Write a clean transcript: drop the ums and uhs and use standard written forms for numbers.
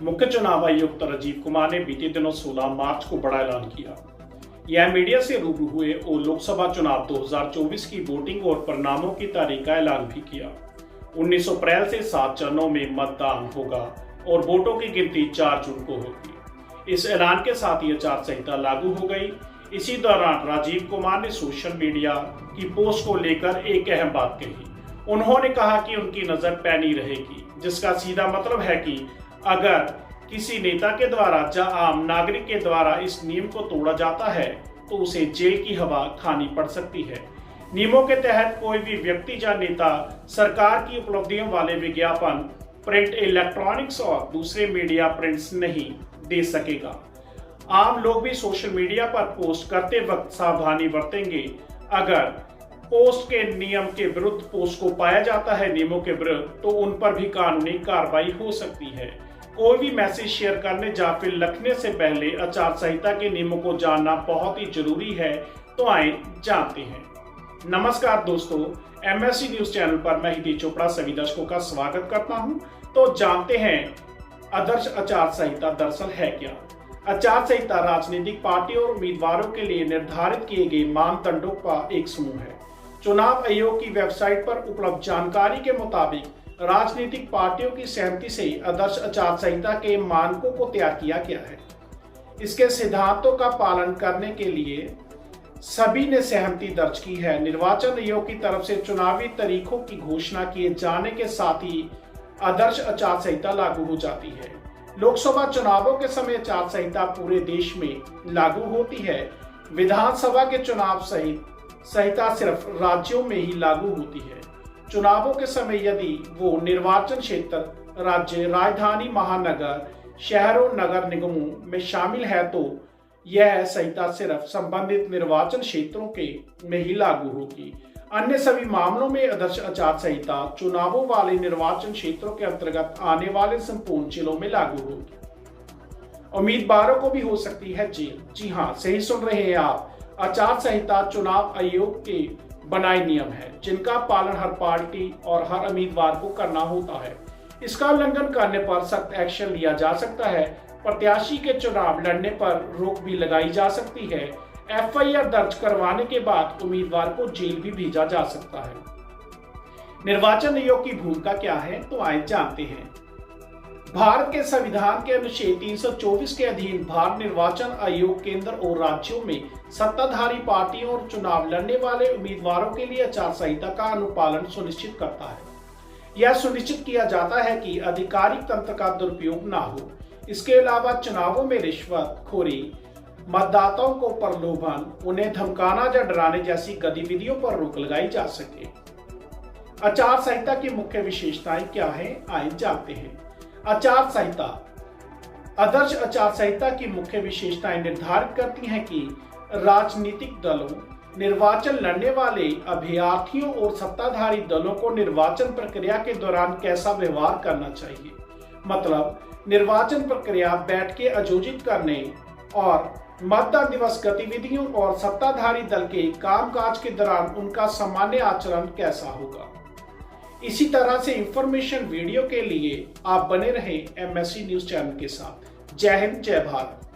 मुख्य चुनाव आयुक्त राजीव कुमार ने बीते दिनों 16 मार्च को बड़ा ऐलान किया। यह मीडिया से रूबरू हुए और लोकसभा चुनाव 2024 की वोटिंग और परिणामों की तारीख का ऐलान भी किया। 19 अप्रैल से 7 चरणों में मतदान होगा और वोटों की गिनती 4 जून को होगी। इस ऐलान के साथ ही आचार संहिता लागू हो गई। इसी दौरान राजीव कुमार ने सोशल मीडिया की पोस्ट को लेकर एक अहम बात कही। उन्होंने कहा कि उनकी नजर पैनी रहेगी, जिसका सीधा मतलब है कि अगर किसी नेता के द्वारा या आम नागरिक के द्वारा इस नियम को तोड़ा जाता है तो उसे जेल की हवा खानी पड़ सकती है। नियमों के तहत कोई भी व्यक्ति या नेता सरकार की उपलब्धियों वाले विज्ञापन प्रिंट, इलेक्ट्रॉनिक्स और दूसरे मीडिया प्रिंट्स नहीं दे सकेगा। आम लोग भी सोशल मीडिया पर पोस्ट करते वक्त सावधानी बरतेंगे। अगर पोस्ट के नियम के विरुद्ध पोस्ट को पाया जाता है नियमों के विरुद्ध, तो उन पर भी कानूनी कार्रवाई हो सकती है। कोई भी मैसेज शेयर करने या फिर लिखने से पहले आचार संहिता के नियमों को जानना बहुत ही जरूरी है। तो आए जानते हैं। नमस्कार दोस्तों, एमएससी न्यूज चैनल पर मैं हिदी चोपड़ा सभी दर्शकों का स्वागत करता हूं। तो जानते हैं आदर्श आचार संहिता दरअसल है क्या। आचार संहिता राजनीतिक पार्टियों और उम्मीदवारों के लिए निर्धारित किए गए मानदंडों का एक समूह है। चुनाव आयोग की वेबसाइट पर उपलब्ध जानकारी के मुताबिक राजनीतिक पार्टियों की सहमति से आदर्श आचार संहिता के मानकों को तैयार किया गया है। इसके सिद्धांतों का पालन करने के लिए सभी ने सहमति दर्ज की है। निर्वाचन आयोग की तरफ से चुनावी तारीखों की घोषणा किए जाने के साथ ही आदर्श आचार संहिता लागू हो जाती है। लोकसभा चुनावों के समय आचार संहिता पूरे देश में लागू होती है। विधानसभा के चुनाव सहित संहिता सिर्फ राज्यों में ही लागू होती है। चुनावों के समय यदि वो निर्वाचन क्षेत्र राज्य, राजधानी, महानगर, शहरों, नगर निगमों में शामिल है तो यह संहिता सिर्फ संबंधित निर्वाचन क्षेत्रों के में ही लागू होगी। अन्य सभी मामलों में आदर्श आचार संहिता चुनावों वाले निर्वाचन क्षेत्रों के अंतर्गत आने वाले संपूर्ण जिलों में लागू होगी। उम्मीदवारों को भी हो सकती है जेल। जी हाँ, सही सुन रहे हैं आप। आचार संहिता चुनाव आयोग के बनाए नियम है, जिनका पालन हर पार्टी और हर उम्मीदवार को करना होता है। इसका उल्लंघन करने पर सख्त एक्शन लिया जा सकता है। प्रत्याशी के चुनाव लड़ने पर रोक भी लगाई जा सकती है। एफआईआर दर्ज करवाने के बाद उम्मीदवार को जेल भी भेजा जा सकता है। निर्वाचन आयोग की भूमिका क्या है, तो आइए जानते हैं। भारत के संविधान के अनुच्छेद 324 के अधीन भारत निर्वाचन आयोग केंद्र और राज्यों में सत्ताधारी पार्टियों और चुनाव लड़ने वाले उम्मीदवारों के लिए आचार संहिता का अनुपालन सुनिश्चित करता है। यह सुनिश्चित किया जाता है कि आधिकारिक तंत्र का दुरुपयोग न हो। इसके अलावा चुनावों में रिश्वतखोरी, मतदाताओं को प्रलोभन, उन्हें धमकाना या डराने जैसी गतिविधियों पर रोक लगाई जा सके। आचार संहिता की मुख्य विशेषताएं क्या है, आइए जानते हैं। आचार संहिता आदर्श आचार संहिता की मुख्य विशेषताएं निर्धारित करती हैं कि राजनीतिक दलों, निर्वाचन लड़ने वाले अभ्यर्थियों और सत्ताधारी दलों को निर्वाचन प्रक्रिया के दौरान कैसा व्यवहार करना चाहिए। मतलब निर्वाचन प्रक्रिया बैठकें आयोजित करने और मतदान दिवस गतिविधियों और सत्ताधारी दल के कामकाज के दौरान उनका सामान्य आचरण कैसा होगा। इसी तरह से इंफॉर्मेशन वीडियो के लिए आप बने रहें एमएससी न्यूज चैनल के साथ। जय हिंद, जय भारत।